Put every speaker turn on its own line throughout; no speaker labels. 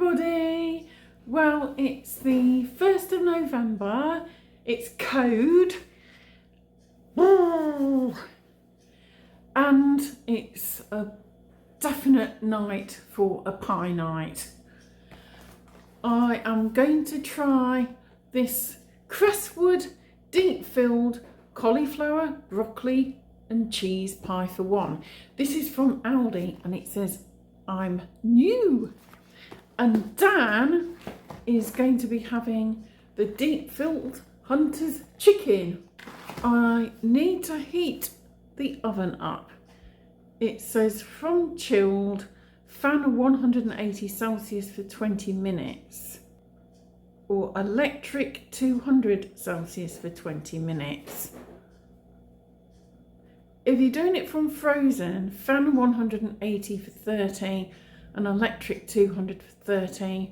everybody. Well, it's the 1st of November. It's code. And it's a definite night for a pie night. I am going to try this Cresswood deep-filled cauliflower, broccoli and cheese pie for one. This is from Aldi and it says I'm new. And Dan is going to be having the deep-filled Hunter's chicken. I need to heat the oven up. It says from chilled, fan 180 Celsius for 20 minutes or electric 200 Celsius for 20 minutes. If you're doing it from frozen, fan 180 for 30 and electric 200 for 30,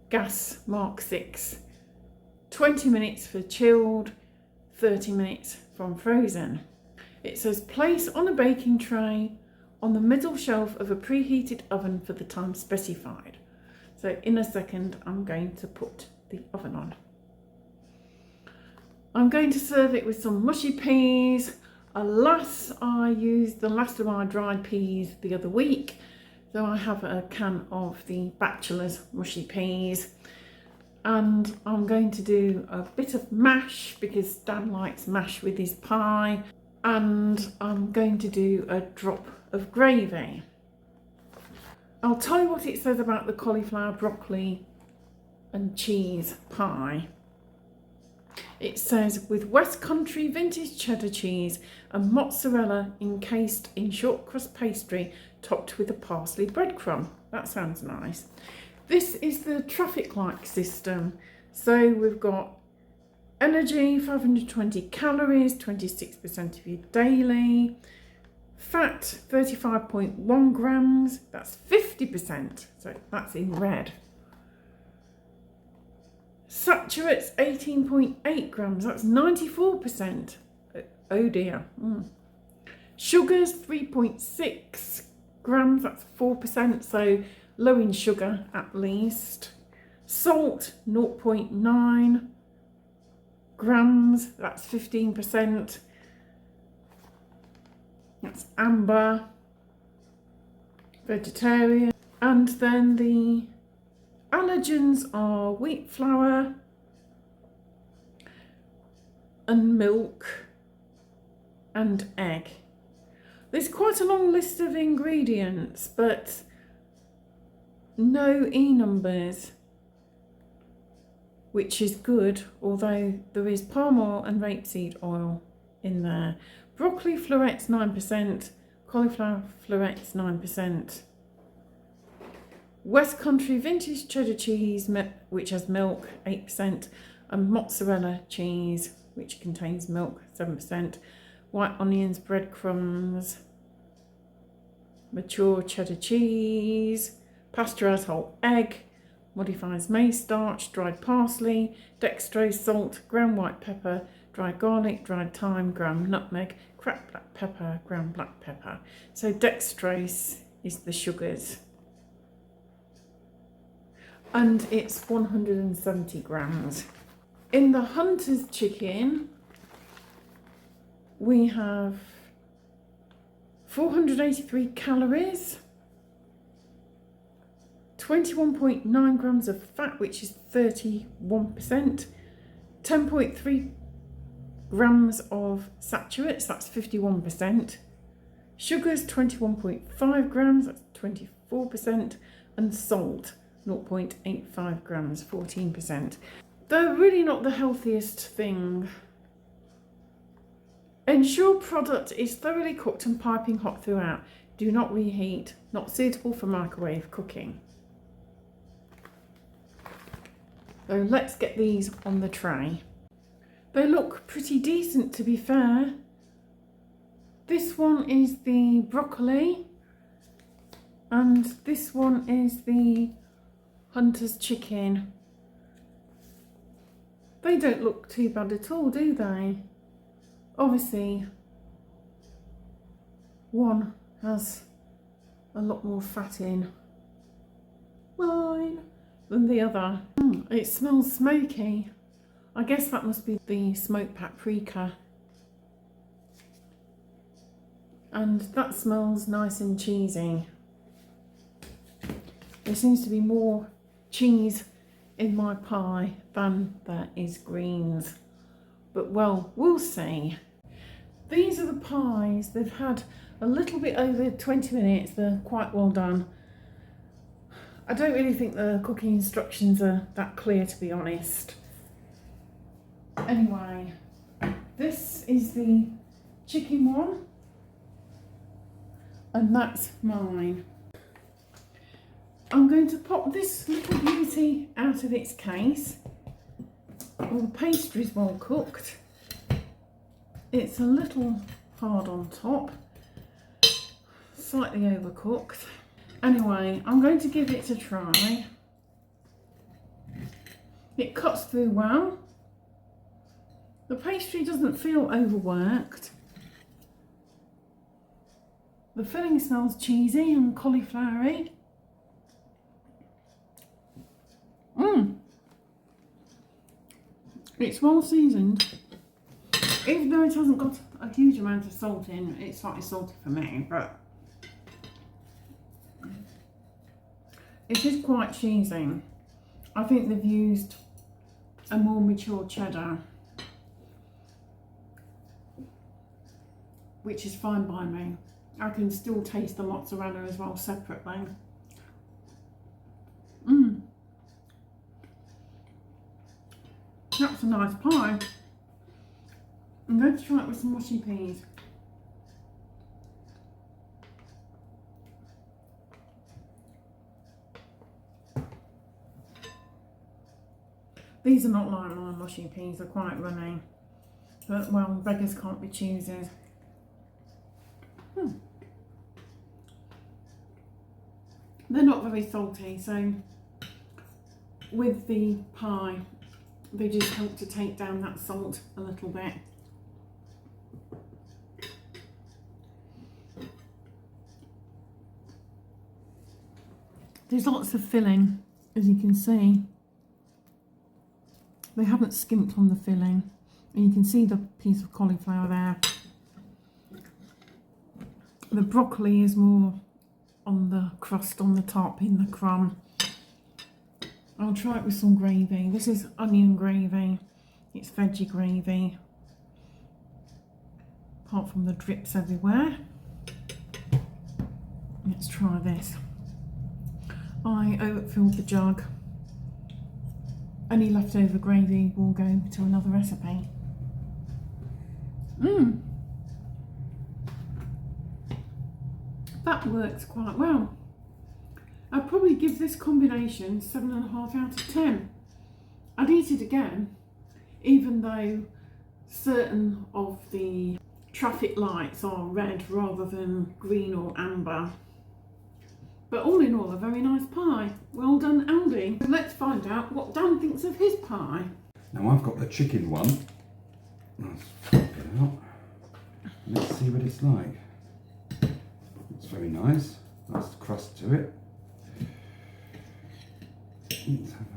gas Mark 6. 20 minutes for chilled, 30 minutes from frozen. It says place on a baking tray on the middle shelf of a preheated oven for the time specified. So in a second I'm going to put the oven on. I'm going to serve it with some mushy peas. Alas, I used the last of my dried peas the other week, so I have a can of the Bachelor's mushy peas. And I'm going to do a bit of mash because Dan likes mash with his pie. And I'm going to do a drop of gravy. I'll tell you what it says about the cauliflower, broccoli and cheese pie. It says with West Country vintage cheddar cheese and mozzarella encased in short crust pastry topped with a parsley breadcrumb. That sounds nice. This is the traffic light system. So we've got energy, 520 calories, 26% of your daily. Fat, 35.1 grams, that's 50%, so that's in red. Saturates, 18.8 grams, that's 94%. Oh dear. Sugars, 3.6 grams, that's 4%, so low in sugar at least. Salt, 0.9 grams, that's 15%. That's amber, vegetarian. And then the allergens are wheat flour and milk and egg. There's quite a long list of ingredients, but no E numbers, which is good, although there is palm oil and rapeseed oil in there. Broccoli florets 9%, cauliflower florets 9%. West Country vintage cheddar cheese, which has milk, 8%, and mozzarella cheese, which contains milk, 7%. White onions, breadcrumbs, mature cheddar cheese, pasteurised whole egg, modifies maize starch, dried parsley, dextrose, salt, ground white pepper, dried garlic, dried thyme, ground nutmeg, cracked black pepper, ground black pepper. So dextrose is the sugars. And it's 170 grams. In the Hunter's chicken, we have 483 calories, 21.9 grams of fat, which is 31%, 10.3 grams of saturates, that's 51%, sugars 21.5 grams, that's 24%, and salt 0.85 grams, 14%. They're really not the healthiest thing. Ensure product is thoroughly cooked and piping hot throughout. Do not reheat, not suitable for microwave cooking. So let's get these on the tray. They look pretty decent, to be fair. This one is the broccoli and this one is the Hunter's chicken. They don't look too bad at all, do they? Obviously, one has a lot more fat in. Mine. than the other. It smells smoky. I guess that must be the smoked paprika. And that smells nice and cheesy. There seems to be more cheese in my pie than there is greens. But well, we'll see. These are the pies. They've had a little bit over 20 minutes. They're quite well done. I don't really think the cooking instructions are that clear, to be honest. Anyway, this is the chicken one. And that's mine. I'm going to pop this little beauty out of its case. Well, the pastry's well cooked. It's a little hard on top, slightly overcooked. Anyway, I'm going to give it a try. It cuts through well. The pastry doesn't feel overworked. The filling smells cheesy and cauliflowery. It's well seasoned. Even though it hasn't got a huge amount of salt in, it's slightly salty for me, but it is quite cheesy. I think they've used a more mature cheddar, which is fine by me. I can still taste the mozzarella as well separately. That's a nice pie. I'm going to try it with some mushy peas. These are not like my mushy peas, they're quite runny. But well, beggars can't be choosers. They're not very salty, so with the pie, they just help to take down that salt a little bit. There's lots of filling, as you can see. They haven't skimped on the filling, and you can see the piece of cauliflower there. The broccoli is more on the crust on the top in the crumb. I'll try it with some gravy. This is onion gravy. It's veggie gravy. Apart from the drips everywhere. Let's try this. I overfilled the jug. Any leftover gravy will go to another recipe. That works quite well. I'd probably give this combination 7.5 out of 10. I'd eat it again, even though certain of the traffic lights are red rather than green or amber. But all in all, a very nice pie. Well done, Aldi. Let's find out what Dan thinks of his pie.
Now I've got the chicken one. Let's pop it out. Let's see what it's like. It's very nice. Nice crust to it. Let's have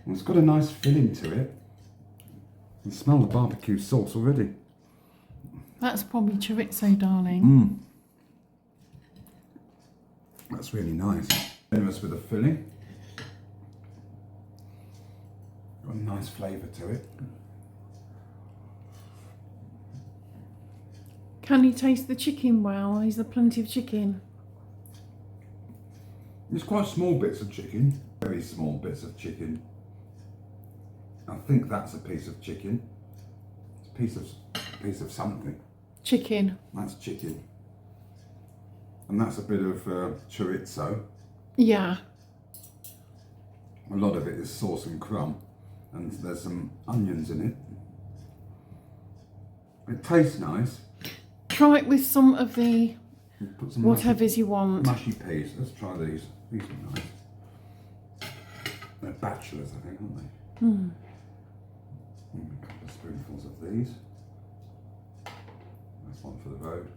well, it's got a nice filling to it. You can smell the barbecue sauce already.
That's probably chorizo, darling.
That's really nice. Generous with the filling. Got a nice flavour to it.
Can you taste the chicken well? Is there plenty of chicken?
It's quite small bits of chicken, very small bits of chicken. I think that's a piece of chicken. It's a piece of something.
Chicken.
That's chicken. And that's a bit of chorizo.
Yeah.
A lot of it is sauce and crumb, and there's some onions in it. It tastes nice.
Try it with some of the
Put some
whatever's you want.
mushy peas. Let's try these. These are nice. They're bachelors, I think, aren't they? A couple of spoonfuls of these. That's one for the road.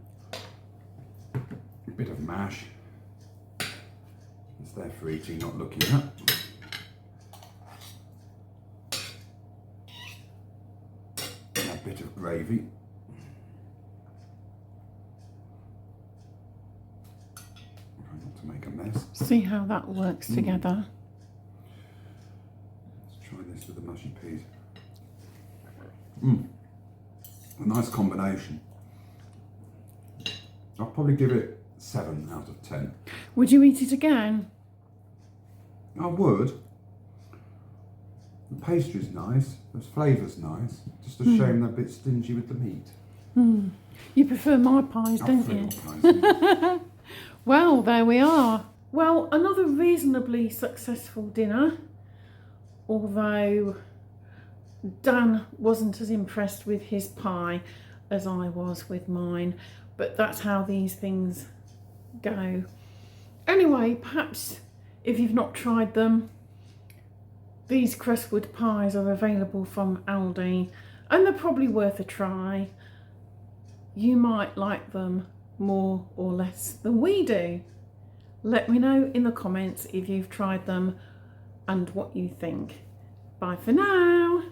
A bit of mash. It's there for eating, not looking at. And a bit of gravy. Try not to make a mess.
See how that works together.
Let's try this with the mushy peas. A nice combination. I'll probably give it 7 out of 10.
Would you eat it again?
I would. The pastry's nice, the flavour's nice. Just a shame they're a bit stingy with the meat.
You prefer my pies, don't you?
Pies.
Well, there we are. Well, another reasonably successful dinner, although Dan wasn't as impressed with his pie as I was with mine, but that's how these things go. Anyway, perhaps if you've not tried them, these Cresswood pies are available from Aldi and they're probably worth a try. You might like them more or less than we do. Let me know in the comments if you've tried them and what you think. Bye for now.